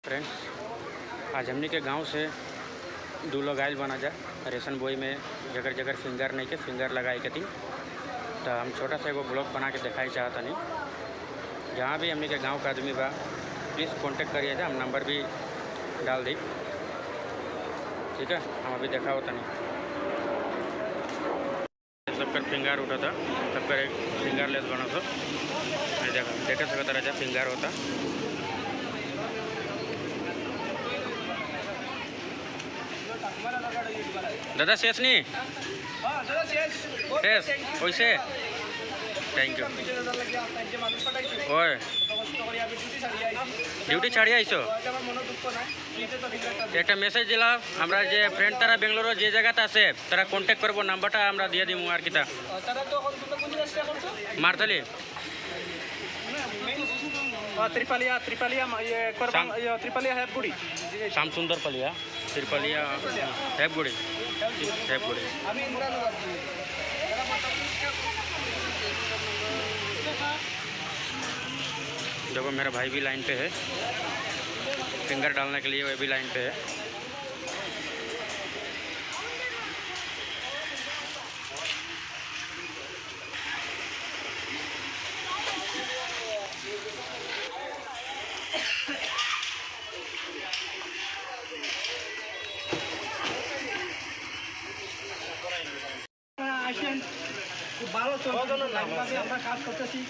Friends, आज हमने के गांव से 2 लोग आयल बना जा रेशन बोई में जगह जगह फिंगर नहीं के फिंगर लगाए के थी। तो हम छोटा सा एगो ब्लॉग बना के दिखाई चाहता नहीं। जहाँ भी हमने के गांव का आदमी बा प्लीज़ कांटेक्ट करिए जा, हम नंबर भी डाल दी। ठीक है, हम अभी देखा होता नहीं सबका फिंगर उठा था, सबका एक फिंगर लेस बना था। देख सकता रहा फिंगर होता। दादा शेष नहीं शेष वैसे थैंक यू। ओए ডিউটি ছাড়ি আইছো, একটা মেসেজ দিলাম আমরা যে ফ্রেন্ড তারা বেঙ্গালুরু যে জায়গাতে আছে তারা কন্ট্যাক্ট করবো, নাম্বারটা আমরা দিয়ে দিব আর কি। তা মারতালি त्रिपालिया हेबगुड़ी श्याम सुंदर पलिया त्रिपालिया हेबगुड़ी हेबगुड़ी। देखो मेरा भाई भी लाइन पे है, फिंगर डालने के लिए वह भी लाइन पे है। ভালো চলছে, আমরা কাজ করতেছি।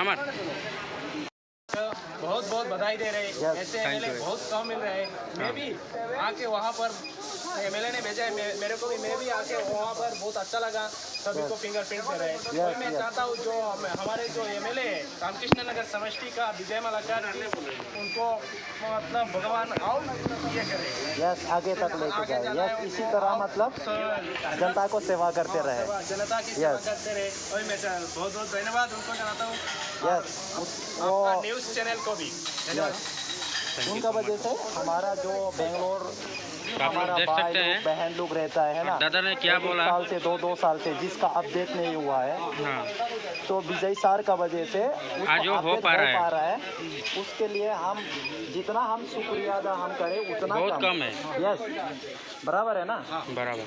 আমার बहुत बहुत बधाई दे रहे हैं। ऐसे एमएलए बहुत कम मिल रहे हैं। मैं भी आके वहाँ पर एमएलए ने भेजा है, मेरे को भी, मैं भी आके वहाँ पर बहुत अच्छा लगा। सभी को फिंगरप्रिंट दे रहे हैं। तो मैं चाहता हूँ जो हमारे जो एमएलए रामकृष्ण नगर समष्टि का विजय मलाकार, उनको मतलब भगवान और ये करे, यस आगे तक लेके जाए, यस इसी तरह मतलब जनता को सेवा करते रहे, जनता की सेवा करते रहे। और मैं बहुत बहुत धन्यवाद उनको जनाता हूँ। यस आपका न्यूज़ चैनल को भी धन्यवाद। उनका वजह से हमारा जो बेंगलोर हमारा भाई लोग बहन लोग रहता है ना, दादा ने क्या बोला, साल से दो साल से जिसका अपडेट नहीं हुआ है। हाँ। तो विजय सर का वजह से आज हो पा रहा है। उसके लिए हम जितना हम शुक्रिया अदा हम करें उतना बहुत कम है। यस बराबर है ना, बराबर।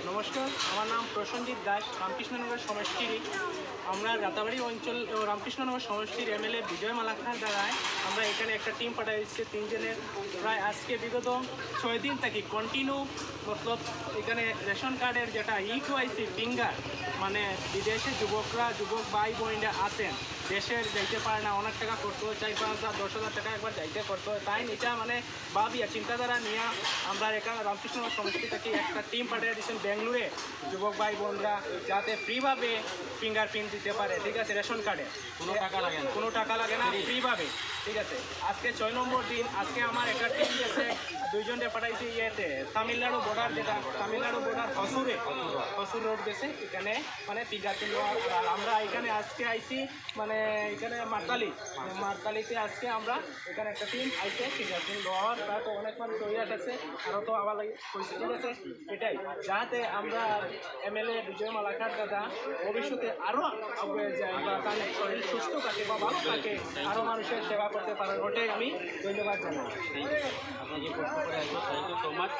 নমস্কার, আমার নাম প্রসেনজিৎ দাস, রামকৃষ্ণনগর সমষ্টির আমরা রাতাবাড়ি অঞ্চল রামকৃষ্ণনগর সমষ্টির এমএলএ বিজয় মালাকার দ্বারায় আমরা এখানে একটা টিম পাঠাইছি 3 জনের। প্রায় আজকে বিগত 6 দিন থেকে কন্টিনিউ মতলব এখানে রেশন কার্ডের যেটা ইকিউআইসি ফিঙ্গার, মানে বিদেশে যুবক ভাই বোনেরা আছেন, দেশের যাইতে পারে না, অনেক টাকা করতে হয়, 4-5,000 10,000 টাকা একবার যাইতে করতে হয়। তাই এটা মানে ভাবিয়া চিন্তাধারা নিয়ে আমরা এখানে রামকৃষ্ণনগর সমষ্টি থেকে একটা টিম পাঠিয়ে দিচ্ছেন বেঙ্গালুরে, যুবক ভাই বোনরা যাতে ফ্রিভাবে ফিঙ্গারপ্রিন্ট দিতে পারে। ঠিক আছে, রেশন কার্ডে কোনো টাকা লাগে না, ফ্রিভাবে। ঠিক আছে, আজকে 6 নম্বর দিন। আজকে আমার একটা টিম গেছে, 2 জনকে পাঠাইছি ইয়েতে তামিলনাড়ু বর্ডার, যেটা তামিলনাড়ু বর্ডার হসুর রোড গেছে, এখানে মানে ফিঙ্গারপ্রিন্ট। আর আমরা এখানে আজকে আইছি মানে এখানে মারতালিতে আজকে আমরা এখানে একটা টিম আইছে ফিঙ্গারপ্রিন্ট দেওয়ার। তারা তো অনেক মানুষ তৈরি আছে, আরও তো আবার পরিস্থিতি ঠিক আছে। এটাই যাতে আমরা এমএলএ বিজয় মালাকার দাদা ভবিষ্যতে আরও আগে যায় বা তার শরীর সুস্থ থাকে বা ভালো থাকে, আরও মানুষের সেবা করতে পারেন, ওটাই আমি ধন্যবাদ জানাই। আপনি যে কষ্ট করে আসবেন, thank you so much.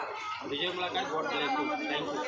Bijoy Malakar God bless you, thank you.